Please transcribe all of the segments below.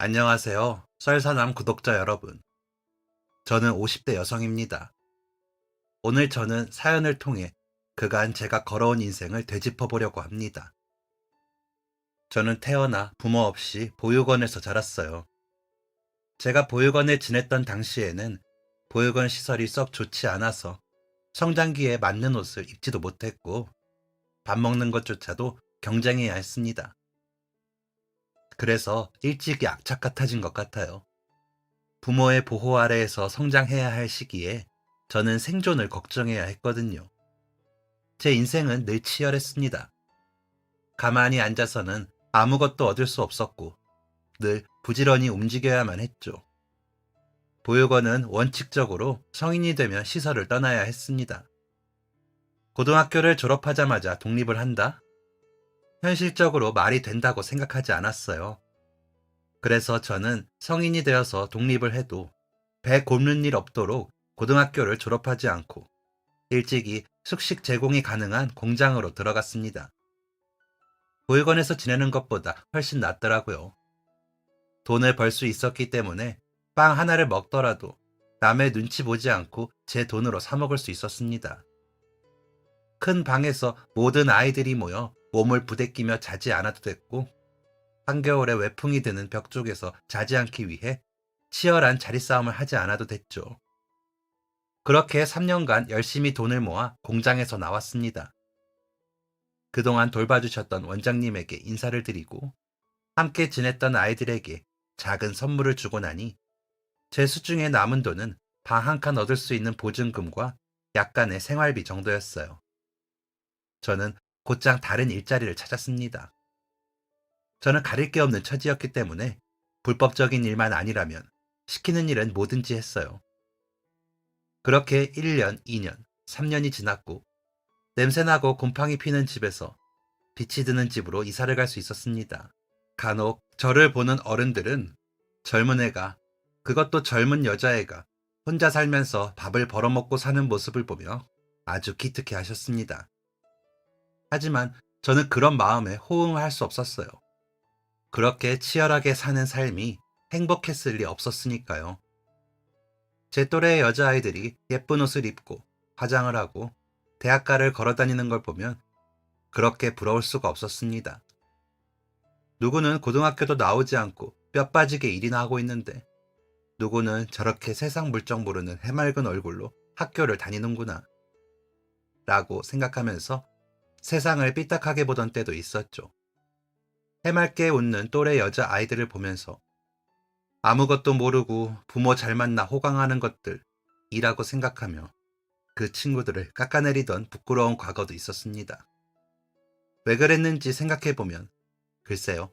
안녕하세요. 썰사남 구독자 여러분. 저는 50대 여성입니다. 오늘 저는 사연을 통해 그간 제가 걸어온 인생을 되짚어 보려고 합니다. 저는 태어나 부모 없이 보육원에서 자랐어요. 제가 보육원에 지냈던 당시에는 보육원 시설이 썩 좋지 않아서 성장기에 맞는 옷을 입지도 못했고 밥 먹는 것조차도 경쟁해야 했습니다. 그래서 일찍이 악착 같아진 것 같아요. 부모의 보호 아래에서 성장해야 할 시기에 저는 생존을 걱정해야 했거든요. 제 인생은 늘 치열했습니다. 가만히 앉아서는 아무것도 얻을 수 없었고 늘 부지런히 움직여야만 했죠. 보육원은 원칙적으로 성인이 되면 시설을 떠나야 했습니다. 고등학교를 졸업하자마자 독립을 한다? 현실적으로 말이 된다고 생각하지 않았어요. 그래서 저는 성인이 되어서 독립을 해도 배 곪는 일 없도록 고등학교를 졸업하지 않고 일찍이 숙식 제공이 가능한 공장으로 들어갔습니다. 보육원에서 지내는 것보다 훨씬 낫더라고요. 돈을 벌 수 있었기 때문에 빵 하나를 먹더라도 남의 눈치 보지 않고 제 돈으로 사 먹을 수 있었습니다. 큰 방에서 모든 아이들이 모여 몸을 부대끼며 자지 않아도 됐고 한겨울에 외풍이 드는 벽 쪽에서 자지 않기 위해 치열한 자리싸움을 하지 않아도 됐죠. 그렇게 3년간 열심히 돈을 모아 공장에서 나왔습니다. 그동안 돌봐주셨던 원장님에게 인사를 드리고 함께 지냈던 아이들에게 작은 선물을 주고 나니 제 수중에 남은 돈은 방 한 칸 얻을 수 있는 보증금과 약간의 생활비 정도였어요. 저는 곧장 다른 일자리를 찾았습니다. 저는 가릴 게 없는 처지였기 때문에 불법적인 일만 아니라면 시키는 일은 뭐든지 했어요. 그렇게 1년, 2년, 3년이 지났고 냄새나고 곰팡이 피는 집에서 빛이 드는 집으로 이사를 갈 수 있었습니다. 간혹 저를 보는 어른들은 젊은 애가, 그것도 젊은 여자애가 혼자 살면서 밥을 벌어먹고 사는 모습을 보며 아주 기특해 하셨습니다. 하지만 저는 그런 마음에 호응할 수 없었어요. 그렇게 치열하게 사는 삶이 행복했을 리 없었으니까요. 제 또래의 여자아이들이 예쁜 옷을 입고 화장을 하고 대학가를 걸어 다니는 걸 보면 그렇게 부러울 수가 없었습니다. 누구는 고등학교도 나오지 않고 뼈 빠지게 일이나 하고 있는데 누구는 저렇게 세상 물정 모르는 해맑은 얼굴로 학교를 다니는구나 라고 생각하면서 세상을 삐딱하게 보던 때도 있었죠. 해맑게 웃는 또래 여자 아이들을 보면서 아무것도 모르고 부모 잘 만나 호강하는 것들이라고 생각하며 그 친구들을 깎아내리던 부끄러운 과거도 있었습니다. 왜 그랬는지 생각해보면 글쎄요.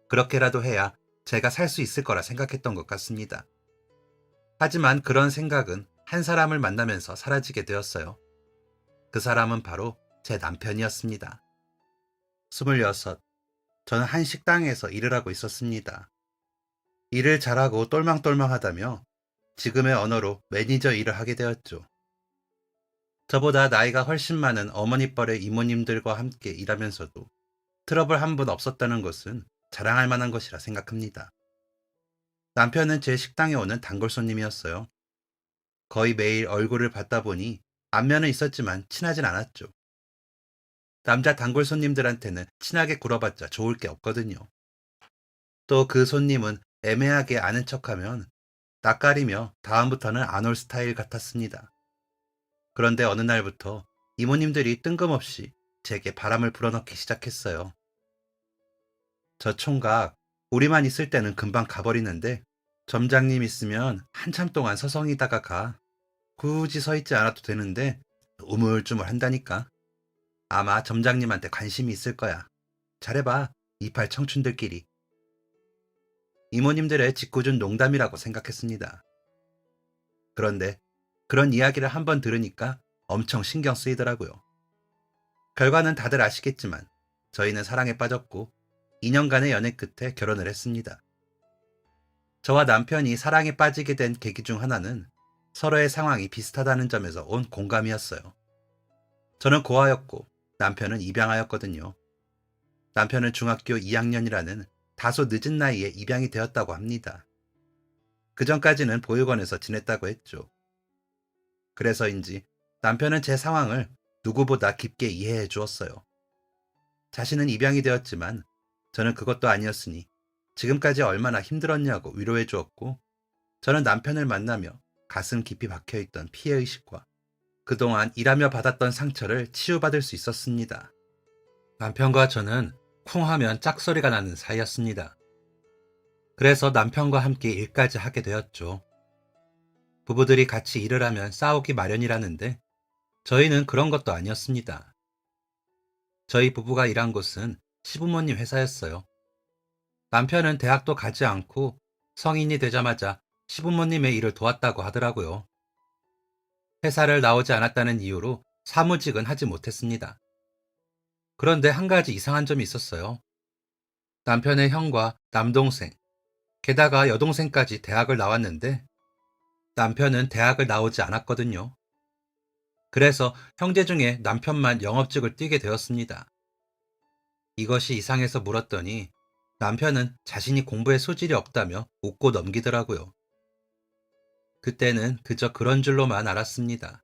그렇게라도 해야 제가 살 수 있을 거라 생각했던 것 같습니다. 하지만 그런 생각은 한 사람을 만나면서 사라지게 되었어요. 그 사람은 바로 제 남편이었습니다. 26. 저는 한 식당에서 일을 하고 있었습니다. 일을 잘하고 똘망똘망하다며 지금의 언어로 매니저 일을 하게 되었죠. 저보다 나이가 훨씬 많은 어머니뻘의 이모님들과 함께 일하면서도 트러블 한 번 없었다는 것은 자랑할 만한 것이라 생각합니다. 남편은 제 식당에 오는 단골 손님이었어요. 거의 매일 얼굴을 봤다 보니 안면은 있었지만 친하진 않았죠. 남자 단골 손님들한테는 친하게 굴어봤자 좋을 게 없거든요. 또 그 손님은 애매하게 아는 척하면 낯가리며 다음부터는 안 올 스타일 같았습니다. 그런데 어느 날부터 이모님들이 뜬금없이 제게 바람을 불어넣기 시작했어요. 저 총각, 우리만 있을 때는 금방 가버리는데 점장님 있으면 한참 동안 서성이다가 가. 굳이 서 있지 않아도 되는데 우물쭈물 한다니까. 아마 점장님한테 관심이 있을 거야. 잘해봐, 이팔 청춘들끼리. 이모님들의 짓궂은 농담이라고 생각했습니다. 그런데 그런 이야기를 한번 들으니까 엄청 신경 쓰이더라고요. 결과는 다들 아시겠지만 저희는 사랑에 빠졌고 2년간의 연애 끝에 결혼을 했습니다. 저와 남편이 사랑에 빠지게 된 계기 중 하나는 서로의 상황이 비슷하다는 점에서 온 공감이었어요. 저는 고아였고 남편은 입양아였거든요. 남편은 중학교 2학년이라는 다소 늦은 나이에 입양이 되었다고 합니다. 그전까지는 보육원에서 지냈다고 했죠. 그래서인지 남편은 제 상황을 누구보다 깊게 이해해 주었어요. 자신은 입양이 되었지만 저는 그것도 아니었으니 지금까지 얼마나 힘들었냐고 위로해 주었고, 저는 남편을 만나며 가슴 깊이 박혀있던 피해의식과 그동안 일하며 받았던 상처를 치유받을 수 있었습니다. 남편과 저는 쿵 하면 짝소리가 나는 사이였습니다. 그래서 남편과 함께 일까지 하게 되었죠. 부부들이 같이 일을 하면 싸우기 마련이라는데 저희는 그런 것도 아니었습니다. 저희 부부가 일한 곳은 시부모님 회사였어요. 남편은 대학도 가지 않고 성인이 되자마자 시부모님의 일을 도왔다고 하더라고요. 회사를 나오지 않았다는 이유로 사무직은 하지 못했습니다. 그런데 한 가지 이상한 점이 있었어요. 남편의 형과 남동생, 게다가 여동생까지 대학을 나왔는데 남편은 대학을 나오지 않았거든요. 그래서 형제 중에 남편만 영업직을 뛰게 되었습니다. 이것이 이상해서 물었더니 남편은 자신이 공부에 소질이 없다며 웃고 넘기더라고요. 그때는 그저 그런 줄로만 알았습니다.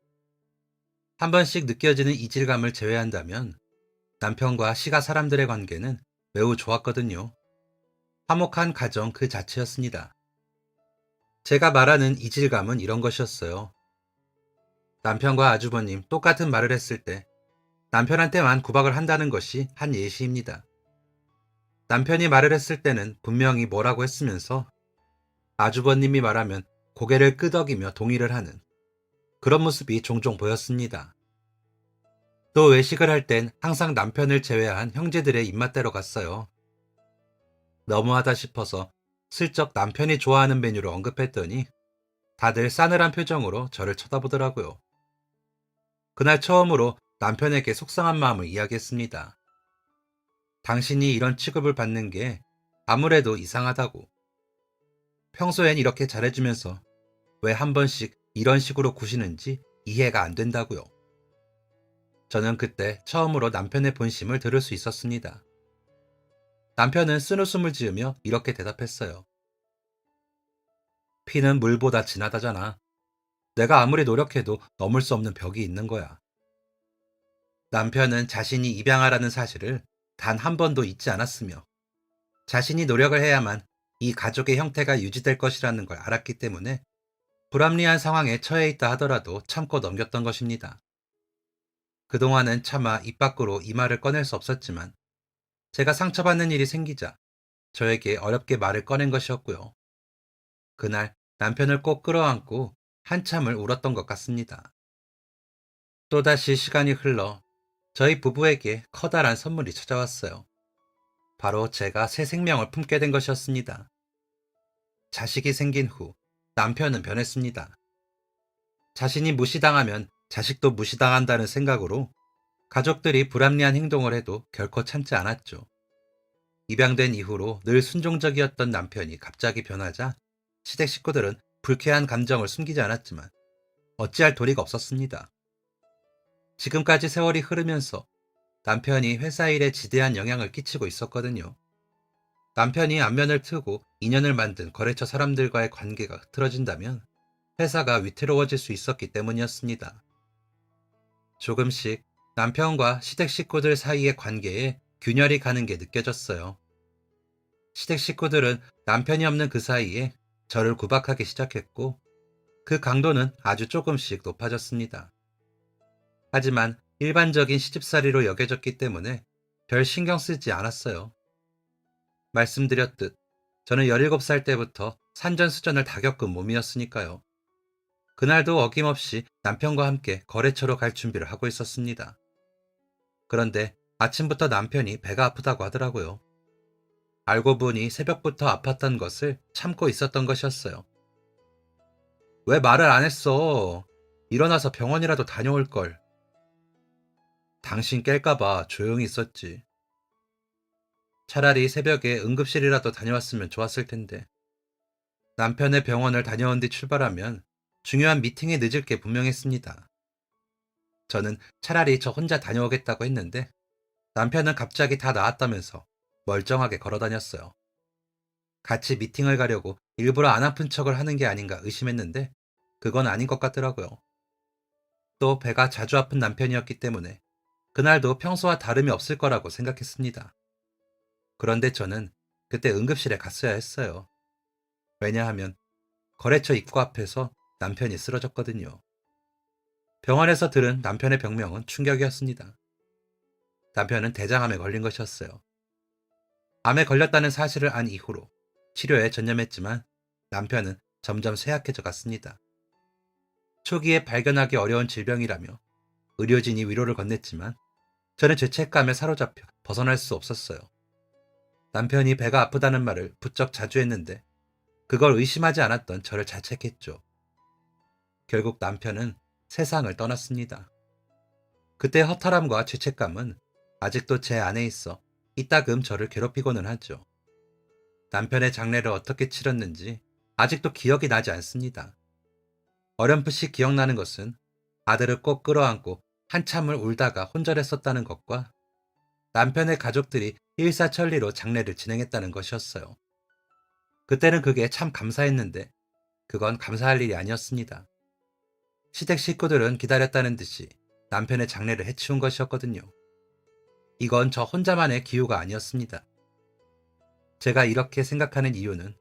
한 번씩 느껴지는 이질감을 제외한다면 남편과 시가 사람들의 관계는 매우 좋았거든요. 화목한 가정 그 자체였습니다. 제가 말하는 이질감은 이런 것이었어요. 남편과 아주버님 똑같은 말을 했을 때 남편한테만 구박을 한다는 것이 한 예시입니다. 남편이 말을 했을 때는 분명히 뭐라고 했으면서 아주버님이 말하면 고개를 끄덕이며 동의를 하는 그런 모습이 종종 보였습니다. 또 외식을 할 땐 항상 남편을 제외한 형제들의 입맛대로 갔어요. 너무하다 싶어서 슬쩍 남편이 좋아하는 메뉴를 언급했더니 다들 싸늘한 표정으로 저를 쳐다보더라고요. 그날 처음으로 남편에게 속상한 마음을 이야기했습니다. 당신이 이런 취급을 받는 게 아무래도 이상하다고. 평소엔 이렇게 잘해주면서 왜 한 번씩 이런 식으로 구시는지 이해가 안 된다고요. 저는 그때 처음으로 남편의 본심을 들을 수 있었습니다. 남편은 쓴웃음을 지으며 이렇게 대답했어요. 피는 물보다 진하다잖아. 내가 아무리 노력해도 넘을 수 없는 벽이 있는 거야. 남편은 자신이 입양하라는 사실을 단 한 번도 잊지 않았으며 자신이 노력을 해야만 이 가족의 형태가 유지될 것이라는 걸 알았기 때문에 불합리한 상황에 처해 있다 하더라도 참고 넘겼던 것입니다. 그동안은 차마 입 밖으로 이 말을 꺼낼 수 없었지만 제가 상처받는 일이 생기자 저에게 어렵게 말을 꺼낸 것이었고요. 그날 남편을 꼭 끌어안고 한참을 울었던 것 같습니다. 또다시 시간이 흘러 저희 부부에게 커다란 선물이 찾아왔어요. 바로 제가 새 생명을 품게 된 것이었습니다. 자식이 생긴 후 남편은 변했습니다. 자신이 무시당하면 자식도 무시당한다는 생각으로 가족들이 불합리한 행동을 해도 결코 참지 않았죠. 입양된 이후로 늘 순종적이었던 남편이 갑자기 변하자 시댁 식구들은 불쾌한 감정을 숨기지 않았지만 어찌할 도리가 없었습니다. 지금까지 세월이 흐르면서 남편이 회사 일에 지대한 영향을 끼치고 있었거든요. 남편이 안면을 트고 인연을 만든 거래처 사람들과의 관계가 흐트러진다면 회사가 위태로워질 수 있었기 때문이었습니다. 조금씩 남편과 시댁 식구들 사이의 관계에 균열이 가는 게 느껴졌어요. 시댁 식구들은 남편이 없는 그 사이에 저를 구박하기 시작했고 그 강도는 아주 조금씩 높아졌습니다. 하지만 일반적인 시집살이로 여겨졌기 때문에 별 신경 쓰지 않았어요. 말씀드렸듯 저는 17살 때부터 산전수전을 다 겪은 몸이었으니까요. 그날도 어김없이 남편과 함께 거래처로 갈 준비를 하고 있었습니다. 그런데 아침부터 남편이 배가 아프다고 하더라고요. 알고 보니 새벽부터 아팠던 것을 참고 있었던 것이었어요. 왜 말을 안 했어? 일어나서 병원이라도 다녀올 걸. 당신 깰까봐 조용히 있었지. 차라리 새벽에 응급실이라도 다녀왔으면 좋았을 텐데. 남편의 병원을 다녀온 뒤 출발하면 중요한 미팅에 늦을 게 분명했습니다. 저는 차라리 저 혼자 다녀오겠다고 했는데 남편은 갑자기 다 나았다면서 멀쩡하게 걸어 다녔어요. 같이 미팅을 가려고 일부러 안 아픈 척을 하는 게 아닌가 의심했는데 그건 아닌 것 같더라고요. 또 배가 자주 아픈 남편이었기 때문에 그날도 평소와 다름이 없을 거라고 생각했습니다. 그런데 저는 그때 응급실에 갔어야 했어요. 왜냐하면 거래처 입구 앞에서 남편이 쓰러졌거든요. 병원에서 들은 남편의 병명은 충격이었습니다. 남편은 대장암에 걸린 것이었어요. 암에 걸렸다는 사실을 안 이후로 치료에 전념했지만 남편은 점점 쇠약해져 갔습니다. 초기에 발견하기 어려운 질병이라며 의료진이 위로를 건넸지만 저는 죄책감에 사로잡혀 벗어날 수 없었어요. 남편이 배가 아프다는 말을 부쩍 자주 했는데 그걸 의심하지 않았던 저를 자책했죠. 결국 남편은 세상을 떠났습니다. 그때 허탈함과 죄책감은 아직도 제 안에 있어 이따금 저를 괴롭히고는 하죠. 남편의 장례를 어떻게 치렀는지 아직도 기억이 나지 않습니다. 어렴풋이 기억나는 것은 아들을 꼭 끌어안고 한참을 울다가 혼절했었다는 것과 남편의 가족들이 일사천리로 장례를 진행했다는 것이었어요. 그때는 그게 참 감사했는데 그건 감사할 일이 아니었습니다. 시댁 식구들은 기다렸다는 듯이 남편의 장례를 해치운 것이었거든요. 이건 저 혼자만의 기우가 아니었습니다. 제가 이렇게 생각하는 이유는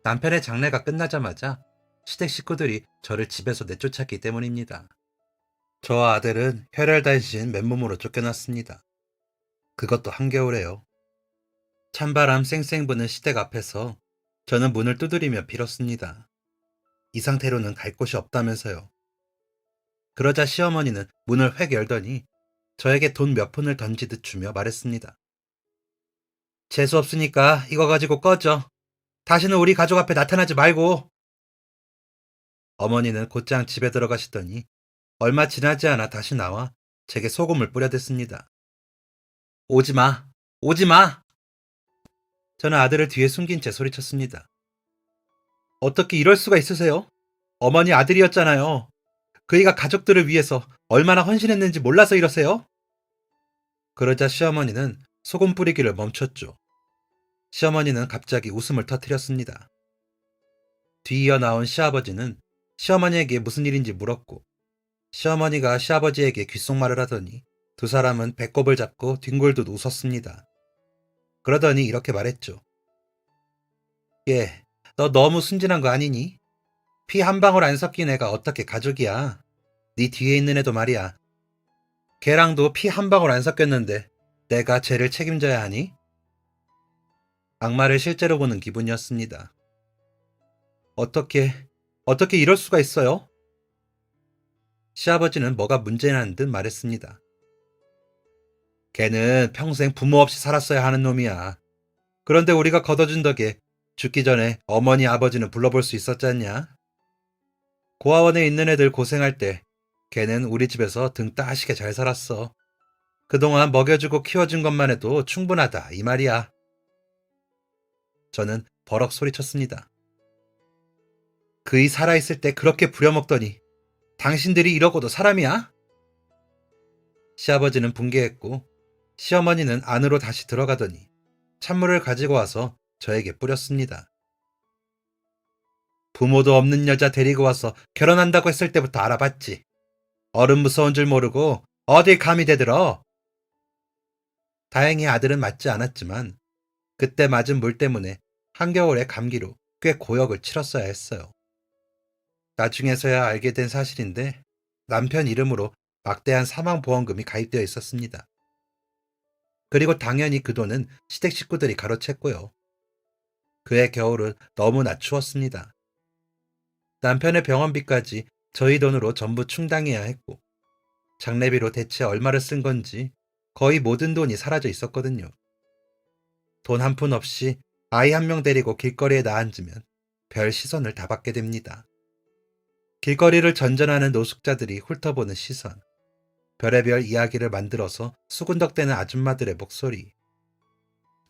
남편의 장례가 끝나자마자 시댁 식구들이 저를 집에서 내쫓았기 때문입니다. 저와 아들은 혈혈단신 맨몸으로 쫓겨났습니다. 그것도 한겨울에요. 찬바람 쌩쌩 부는 시댁 앞에서 저는 문을 두드리며 빌었습니다. 이 상태로는 갈 곳이 없다면서요. 그러자 시어머니는 문을 획 열더니 저에게 돈 몇 푼을 던지듯 주며 말했습니다. 재수 없으니까 이거 가지고 꺼져. 다시는 우리 가족 앞에 나타나지 말고. 어머니는 곧장 집에 들어가시더니 얼마 지나지 않아 다시 나와 제게 소금을 뿌려댔습니다. 오지 마! 오지 마! 저는 아들을 뒤에 숨긴 채 소리쳤습니다. 어떻게 이럴 수가 있으세요? 어머니 아들이었잖아요. 그이가 가족들을 위해서 얼마나 헌신했는지 몰라서 이러세요? 그러자 시어머니는 소금 뿌리기를 멈췄죠. 시어머니는 갑자기 웃음을 터뜨렸습니다. 뒤이어 나온 시아버지는 시어머니에게 무슨 일인지 물었고 시어머니가 시아버지에게 귓속말을 하더니 두 사람은 배꼽을 잡고 뒹굴듯 웃었습니다. 그러더니 이렇게 말했죠. 얘, 너 너무 순진한 거 아니니? 피 한 방울 안 섞인 애가 어떻게 가족이야? 네 뒤에 있는 애도 말이야. 걔랑도 피 한 방울 안 섞였는데 내가 쟤를 책임져야 하니? 악마를 실제로 보는 기분이었습니다. 어떻게 이럴 수가 있어요? 시아버지는 뭐가 문제라는 듯 말했습니다. 걔는 평생 부모 없이 살았어야 하는 놈이야. 그런데 우리가 걷어준 덕에 죽기 전에 어머니 아버지는 불러볼 수 있었지 않냐? 고아원에 있는 애들 고생할 때 걔는 우리 집에서 등 따시게 잘 살았어. 그동안 먹여주고 키워준 것만 해도 충분하다 이 말이야. 저는 버럭 소리쳤습니다. 그이 살아있을 때 그렇게 부려먹더니 당신들이 이러고도 사람이야? 시아버지는 붕괴했고 시어머니는 안으로 다시 들어가더니 찬물을 가지고 와서 저에게 뿌렸습니다. 부모도 없는 여자 데리고 와서 결혼한다고 했을 때부터 알아봤지. 어른 무서운 줄 모르고 어딜 감히 대들어. 다행히 아들은 맞지 않았지만 그때 맞은 물 때문에 한겨울에 감기로 꽤 고역을 치렀어야 했어요. 나중에서야 알게 된 사실인데 남편 이름으로 막대한 사망보험금이 가입되어 있었습니다. 그리고 당연히 그 돈은 시댁 식구들이 가로챘고요. 그해 겨울은 너무나 추웠습니다. 남편의 병원비까지 저희 돈으로 전부 충당해야 했고 장례비로 대체 얼마를 쓴 건지 거의 모든 돈이 사라져 있었거든요. 돈 한 푼 없이 아이 한 명 데리고 길거리에 나앉으면 별 시선을 다 받게 됩니다. 길거리를 전전하는 노숙자들이 훑어보는 시선, 별의별 이야기를 만들어서 수군덕대는 아줌마들의 목소리,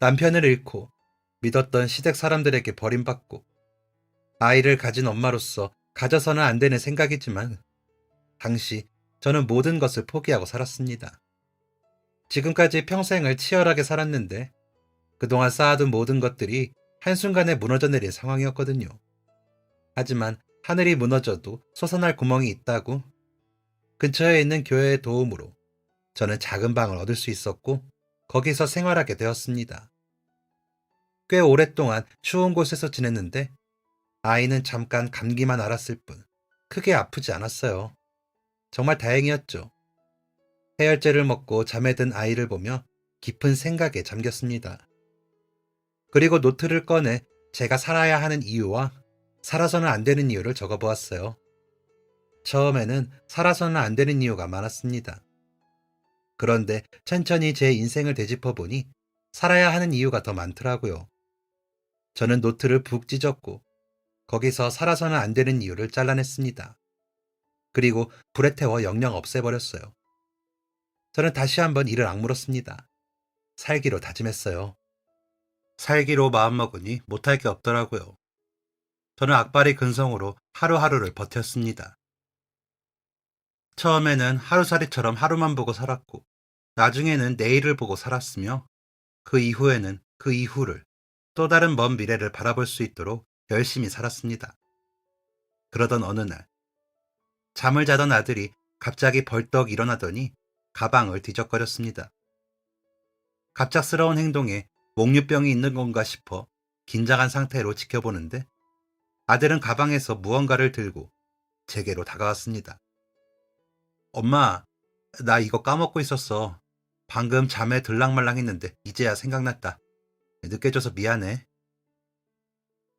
남편을 잃고 믿었던 시댁 사람들에게 버림받고 아이를 가진 엄마로서 가져서는 안 되는 생각이지만 당시 저는 모든 것을 포기하고 살았습니다. 지금까지 평생을 치열하게 살았는데 그동안 쌓아둔 모든 것들이 한순간에 무너져 내린 상황이었거든요. 하지만 하늘이 무너져도 솟아날 구멍이 있다고 근처에 있는 교회의 도움으로 저는 작은 방을 얻을 수 있었고 거기서 생활하게 되었습니다. 꽤 오랫동안 추운 곳에서 지냈는데 아이는 잠깐 감기만 앓았을 뿐 크게 아프지 않았어요. 정말 다행이었죠. 해열제를 먹고 잠에 든 아이를 보며 깊은 생각에 잠겼습니다. 그리고 노트를 꺼내 제가 살아야 하는 이유와 살아서는 안 되는 이유를 적어보았어요. 처음에는 살아서는 안 되는 이유가 많았습니다. 그런데 천천히 제 인생을 되짚어보니 살아야 하는 이유가 더 많더라고요. 저는 노트를 푹 찢었고 거기서 살아서는 안 되는 이유를 잘라냈습니다. 그리고 불에 태워 영영 없애버렸어요. 저는 다시 한번 이를 악물었습니다. 살기로 다짐했어요. 살기로 마음먹으니 못할 게 없더라고요. 저는 악바리 근성으로 하루하루를 버텼습니다. 처음에는 하루살이처럼 하루만 보고 살았고, 나중에는 내일을 보고 살았으며, 그 이후에는 그 이후를, 또 다른 먼 미래를 바라볼 수 있도록 열심히 살았습니다. 그러던 어느 날, 잠을 자던 아들이 갑자기 벌떡 일어나더니 가방을 뒤적거렸습니다. 갑작스러운 행동에 목류병이 있는 건가 싶어 긴장한 상태로 지켜보는데 아들은 가방에서 무언가를 들고 제게로 다가왔습니다. 엄마, 나 이거 까먹고 있었어. 방금 잠에 들락말락 했는데 이제야 생각났다. 늦게 줘서 미안해.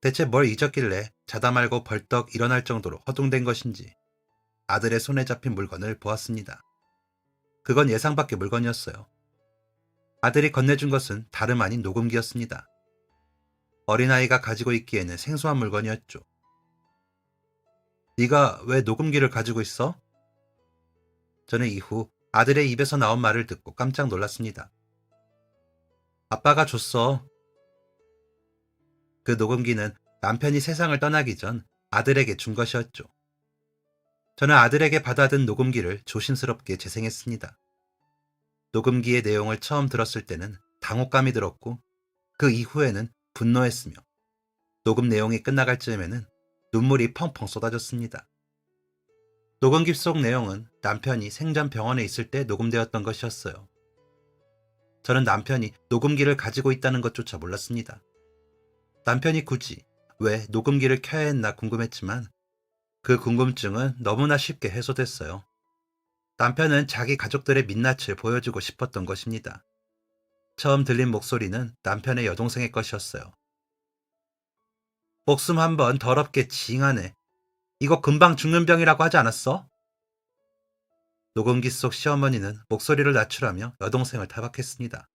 대체 뭘 잊었길래 자다 말고 벌떡 일어날 정도로 허둥댄 것인지 아들의 손에 잡힌 물건을 보았습니다. 그건 예상 밖의 물건이었어요. 아들이 건네준 것은 다름 아닌 녹음기였습니다. 어린아이가 가지고 있기에는 생소한 물건이었죠. 네가 왜 녹음기를 가지고 있어? 저는 이후 아들의 입에서 나온 말을 듣고 깜짝 놀랐습니다. 아빠가 줬어. 그 녹음기는 남편이 세상을 떠나기 전 아들에게 준 것이었죠. 저는 아들에게 받아든 녹음기를 조심스럽게 재생했습니다. 녹음기의 내용을 처음 들었을 때는 당혹감이 들었고 그 이후에는 분노했으며 녹음 내용이 끝나갈 즈음에는 눈물이 펑펑 쏟아졌습니다. 녹음기 속 내용은 남편이 생전 병원에 있을 때 녹음되었던 것이었어요. 저는 남편이 녹음기를 가지고 있다는 것조차 몰랐습니다. 남편이 굳이 왜 녹음기를 켜야 했나 궁금했지만 그 궁금증은 너무나 쉽게 해소됐어요. 남편은 자기 가족들의 민낯을 보여주고 싶었던 것입니다. 처음 들린 목소리는 남편의 여동생의 것이었어요. 목숨 한번 더럽게 징하네. 이거 금방 죽는 병이라고 하지 않았어? 녹음기 속 시어머니는 목소리를 낮추라며 여동생을 타박했습니다.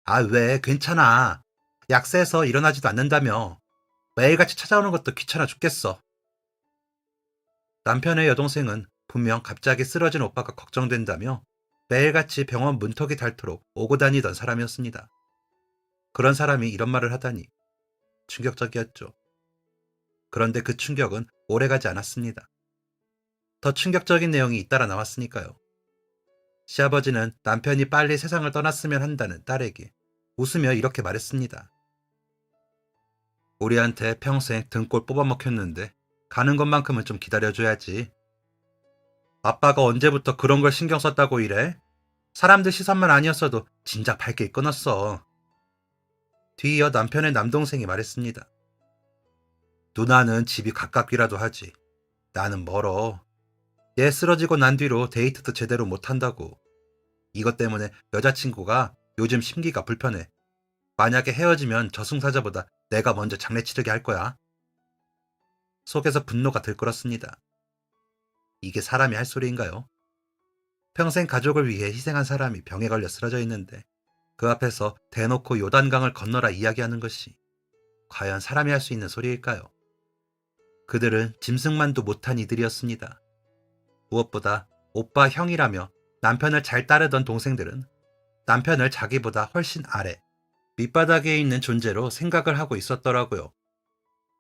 아, 왜? 괜찮아. 약세에서 일어나지도 않는다며. 매일같이 찾아오는 것도 귀찮아 죽겠어. 남편의 여동생은 분명 갑자기 쓰러진 오빠가 걱정된다며 매일같이 병원 문턱이 닳도록 오고 다니던 사람이었습니다. 그런 사람이 이런 말을 하다니 충격적이었죠. 그런데 그 충격은 오래가지 않았습니다. 더 충격적인 내용이 잇따라 나왔으니까요. 시아버지는 남편이 빨리 세상을 떠났으면 한다는 딸에게 웃으며 이렇게 말했습니다. 우리한테 평생 등골 뽑아먹혔는데 가는 것만큼은 좀 기다려줘야지. 아빠가 언제부터 그런 걸 신경 썼다고 이래? 사람들 시선만 아니었어도 진작 발길 끊었어. 뒤이어 남편의 남동생이 말했습니다. 누나는 집이 가깝기라도 하지. 나는 멀어. 얘 쓰러지고 난 뒤로 데이트도 제대로 못한다고. 이것 때문에 여자친구가 요즘 심기가 불편해. 만약에 헤어지면 저승사자보다 내가 먼저 장례 치르게 할 거야. 속에서 분노가 들끓었습니다. 이게 사람이 할 소리인가요? 평생 가족을 위해 희생한 사람이 병에 걸려 쓰러져 있는데 그 앞에서 대놓고 요단강을 건너라 이야기하는 것이 과연 사람이 할 수 있는 소리일까요? 그들은 짐승만도 못한 이들이었습니다. 무엇보다 오빠 형이라며 남편을 잘 따르던 동생들은 남편을 자기보다 훨씬 아래, 밑바닥에 있는 존재로 생각을 하고 있었더라고요.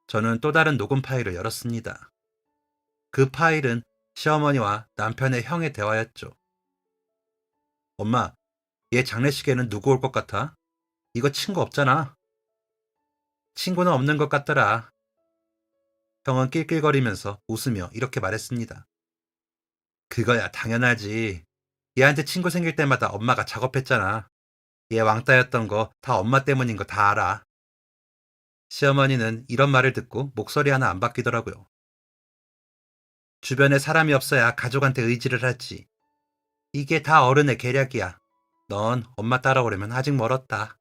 저는 또 다른 녹음 파일을 열었습니다. 그 파일은 시어머니와 남편의 형의 대화였죠. 엄마, 얘 장례식에는 누구 올 것 같아? 이거 친구 없잖아. 친구는 없는 것 같더라. 형은 낄낄거리면서 웃으며 이렇게 말했습니다. 그거야 당연하지. 얘한테 친구 생길 때마다 엄마가 작업했잖아. 얘 왕따였던 거 다 엄마 때문인 거 다 알아. 시어머니는 이런 말을 듣고 목소리 하나 안 바뀌더라고요. 주변에 사람이 없어야 가족한테 의지를 하지. 이게 다 어른의 계략이야. 넌 엄마 따라오려면 아직 멀었다.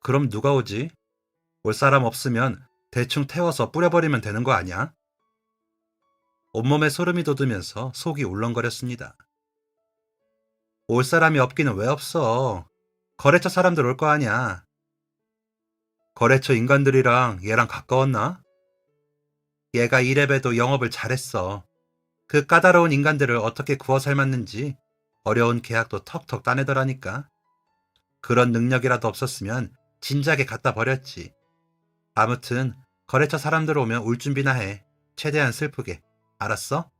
그럼 누가 오지? 올 사람 없으면 대충 태워서 뿌려버리면 되는 거 아니야? 온몸에 소름이 돋으면서 속이 울렁거렸습니다. 올 사람이 없기는 왜 없어? 거래처 사람들 올 거 아니야. 거래처 인간들이랑 얘랑 가까웠나? 얘가 이래봬도 영업을 잘했어. 그 까다로운 인간들을 어떻게 구워 삶았는지 어려운 계약도 턱턱 따내더라니까. 그런 능력이라도 없었으면 진작에 갖다 버렸지. 아무튼 거래처 사람들 오면 울 준비나 해. 최대한 슬프게. 알았어?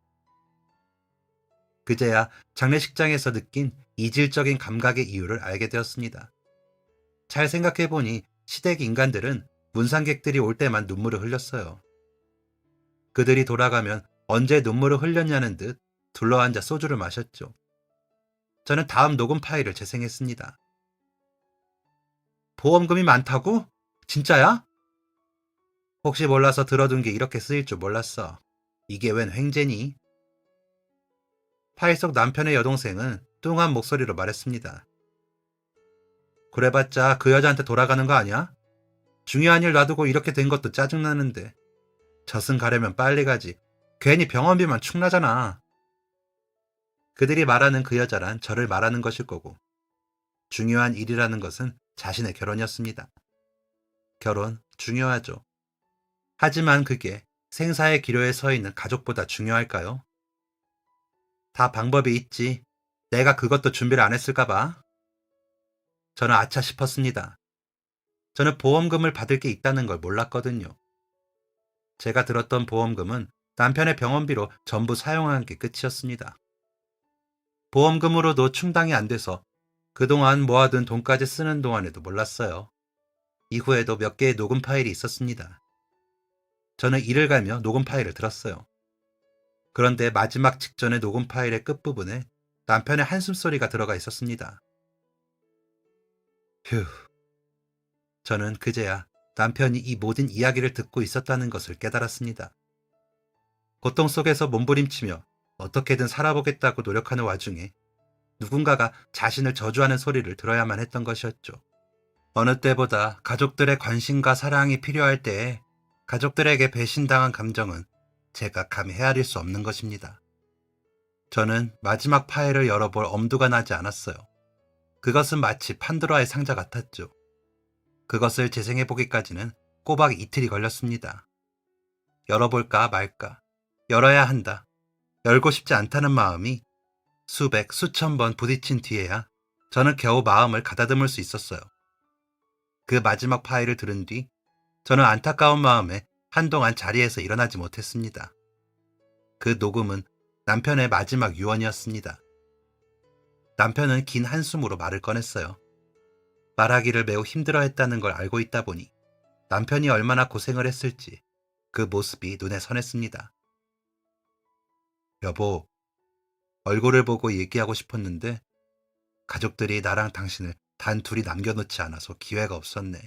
그제야 장례식장에서 느낀 이질적인 감각의 이유를 알게 되었습니다. 잘 생각해보니 시댁 인간들은 문상객들이 올 때만 눈물을 흘렸어요. 그들이 돌아가면 언제 눈물을 흘렸냐는 듯 둘러앉아 소주를 마셨죠. 저는 다음 녹음 파일을 재생했습니다. 보험금이 많다고? 진짜야? 혹시 몰라서 들어둔 게 이렇게 쓰일 줄 몰랐어. 이게 웬 횡재니? 파일 속 남편의 여동생은 뚱한 목소리로 말했습니다. 그래봤자 그 여자한테 돌아가는 거 아니야? 중요한 일 놔두고 이렇게 된 것도 짜증나는데. 젖은 가려면 빨리 가지. 괜히 병원비만 축나잖아. 그들이 말하는 그 여자란 저를 말하는 것일 거고, 중요한 일이라는 것은 자신의 결혼이었습니다. 결혼 중요하죠. 하지만 그게 생사의 기로에 서 있는 가족보다 중요할까요? 다 방법이 있지. 내가 그것도 준비를 안 했을까 봐. 저는 아차 싶었습니다. 저는 보험금을 받을 게 있다는 걸 몰랐거든요. 제가 들었던 보험금은 남편의 병원비로 전부 사용한 게 끝이었습니다. 보험금으로도 충당이 안 돼서 그동안 모아둔 돈까지 쓰는 동안에도 몰랐어요. 이후에도 몇 개의 녹음 파일이 있었습니다. 저는 이를 갈며 녹음 파일을 들었어요. 그런데 마지막 직전의 녹음 파일의 끝부분에 남편의 한숨소리가 들어가 있었습니다. 휴. 저는 그제야 남편이 이 모든 이야기를 듣고 있었다는 것을 깨달았습니다. 고통 속에서 몸부림치며 어떻게든 살아보겠다고 노력하는 와중에 누군가가 자신을 저주하는 소리를 들어야만 했던 것이었죠. 어느 때보다 가족들의 관심과 사랑이 필요할 때에 가족들에게 배신당한 감정은 제가 감히 헤아릴 수 없는 것입니다. 저는 마지막 파일을 열어볼 엄두가 나지 않았어요. 그것은 마치 판도라의 상자 같았죠. 그것을 재생해보기까지는 꼬박 이틀이 걸렸습니다. 열어볼까 말까. 열어야 한다. 열고 싶지 않다는 마음이 수백, 수천 번 부딪힌 뒤에야 저는 겨우 마음을 가다듬을 수 있었어요. 그 마지막 파일을 들은 뒤 저는 안타까운 마음에 한동안 자리에서 일어나지 못했습니다. 그 녹음은 남편의 마지막 유언이었습니다. 남편은 긴 한숨으로 말을 꺼냈어요. 말하기를 매우 힘들어했다는 걸 알고 있다 보니 남편이 얼마나 고생을 했을지 그 모습이 눈에 선했습니다. 여보, 얼굴을 보고 얘기하고 싶었는데 가족들이 나랑 당신을 단 둘이 남겨놓지 않아서 기회가 없었네.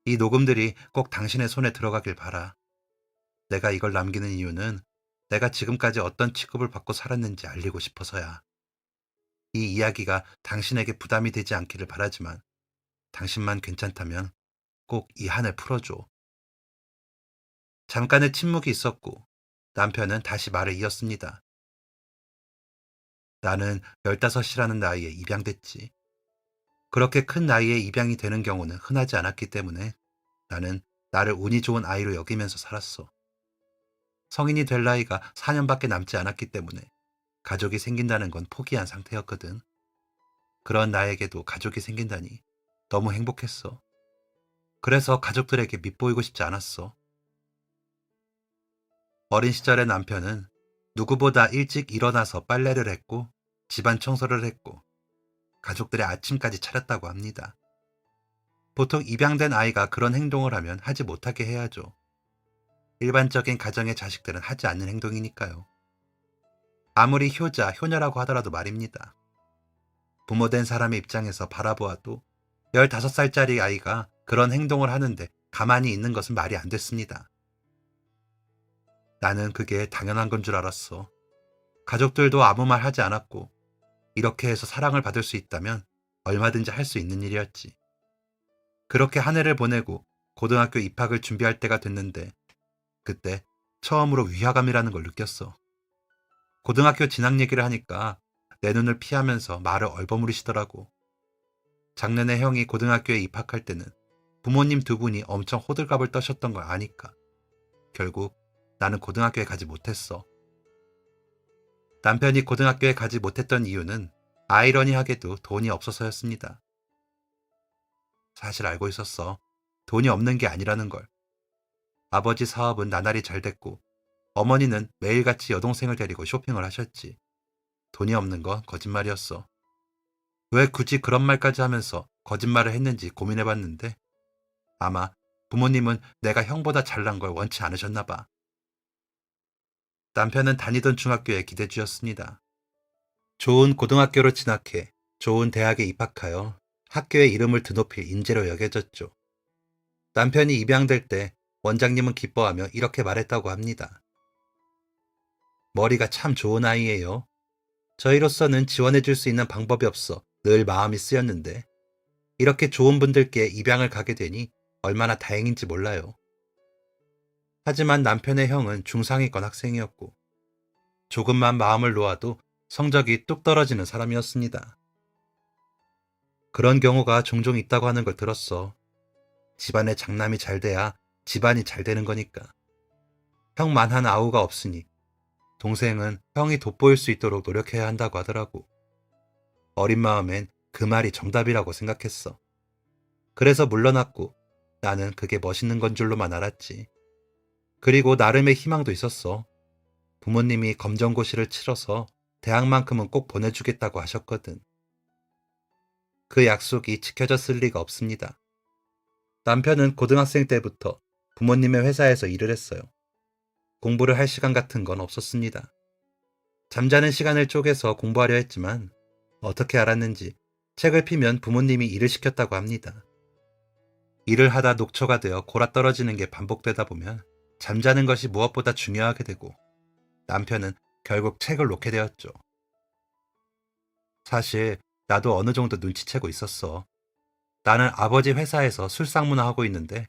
이 녹음들이 꼭 당신의 손에 들어가길 바라. 내가 이걸 남기는 이유는 내가 지금까지 어떤 취급을 받고 살았는지 알리고 싶어서야. 이 이야기가 당신에게 부담이 되지 않기를 바라지만 당신만 괜찮다면 꼭 이 한을 풀어줘. 잠깐의 침묵이 있었고 남편은 다시 말을 이었습니다. 나는 15이라는 나이에 입양됐지. 그렇게 큰 나이에 입양이 되는 경우는 흔하지 않았기 때문에 나는 나를 운이 좋은 아이로 여기면서 살았어. 성인이 될 나이가 4년밖에 남지 않았기 때문에 가족이 생긴다는 건 포기한 상태였거든. 그런 나에게도 가족이 생긴다니 너무 행복했어. 그래서 가족들에게 밉보이고 싶지 않았어. 어린 시절의 남편은 누구보다 일찍 일어나서 빨래를 했고 집안 청소를 했고 가족들의 아침까지 차렸다고 합니다. 보통 입양된 아이가 그런 행동을 하면 하지 못하게 해야죠. 일반적인 가정의 자식들은 하지 않는 행동이니까요. 아무리 효자, 효녀라고 하더라도 말입니다. 부모된 사람의 입장에서 바라보아도 15살짜리 아이가 그런 행동을 하는데 가만히 있는 것은 말이 안 됐습니다. 나는 그게 당연한 건 줄 알았어. 가족들도 아무 말 하지 않았고, 이렇게 해서 사랑을 받을 수 있다면 얼마든지 할 수 있는 일이었지. 그렇게 한 해를 보내고 고등학교 입학을 준비할 때가 됐는데, 그때 처음으로 위화감이라는 걸 느꼈어. 고등학교 진학 얘기를 하니까 내 눈을 피하면서 말을 얼버무리시더라고. 작년에 형이 고등학교에 입학할 때는 부모님 두 분이 엄청 호들갑을 떠셨던 걸 아니까 결국 나는 고등학교에 가지 못했어. 남편이 고등학교에 가지 못했던 이유는 아이러니하게도 돈이 없어서였습니다. 사실 알고 있었어. 돈이 없는 게 아니라는 걸. 아버지 사업은 나날이 잘 됐고 어머니는 매일같이 여동생을 데리고 쇼핑을 하셨지. 돈이 없는 건 거짓말이었어. 왜 굳이 그런 말까지 하면서 거짓말을 했는지 고민해봤는데 아마 부모님은 내가 형보다 잘난 걸 원치 않으셨나 봐. 남편은 다니던 중학교의 기대주였습니다. 좋은 고등학교로 진학해 좋은 대학에 입학하여 학교의 이름을 드높일 인재로 여겨졌죠. 남편이 입양될 때 원장님은 기뻐하며 이렇게 말했다고 합니다. 머리가 참 좋은 아이예요. 저희로서는 지원해줄 수 있는 방법이 없어 늘 마음이 쓰였는데 이렇게 좋은 분들께 입양을 가게 되니 얼마나 다행인지 몰라요. 하지만 남편의 형은 중상위권 학생이었고 조금만 마음을 놓아도 성적이 뚝 떨어지는 사람이었습니다. 그런 경우가 종종 있다고 하는 걸 들었어. 집안의 장남이 잘 돼야 집안이 잘 되는 거니까. 형만 한 아우가 없으니 동생은 형이 돋보일 수 있도록 노력해야 한다고 하더라고. 어린 마음엔 그 말이 정답이라고 생각했어. 그래서 물러났고 나는 그게 멋있는 건 줄로만 알았지. 그리고 나름의 희망도 있었어. 부모님이 검정고시를 치러서 대학만큼은 꼭 보내주겠다고 하셨거든. 그 약속이 지켜졌을 리가 없습니다. 남편은 고등학생 때부터 부모님의 회사에서 일을 했어요. 공부를 할 시간 같은 건 없었습니다. 잠자는 시간을 쪼개서 공부하려 했지만 어떻게 알았는지 책을 피면 부모님이 일을 시켰다고 합니다. 일을 하다 녹초가 되어 골아떨어지는 게 반복되다 보면 잠자는 것이 무엇보다 중요하게 되고 남편은 결국 책을 놓게 되었죠. 사실 나도 어느 정도 눈치채고 있었어. 나는 아버지 회사에서 술상문화하고 있는데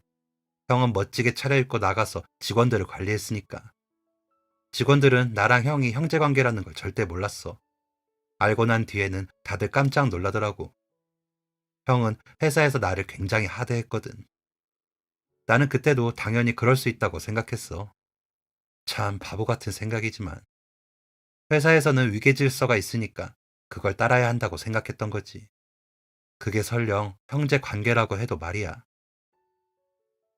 형은 멋지게 차려입고 나가서 직원들을 관리했으니까. 직원들은 나랑 형이 형제관계라는 걸 절대 몰랐어. 알고 난 뒤에는 다들 깜짝 놀라더라고. 형은 회사에서 나를 굉장히 하대했거든. 나는 그때도 당연히 그럴 수 있다고 생각했어. 참 바보 같은 생각이지만 회사에서는 위계질서가 있으니까 그걸 따라야 한다고 생각했던 거지. 그게 설령 형제 관계라고 해도 말이야.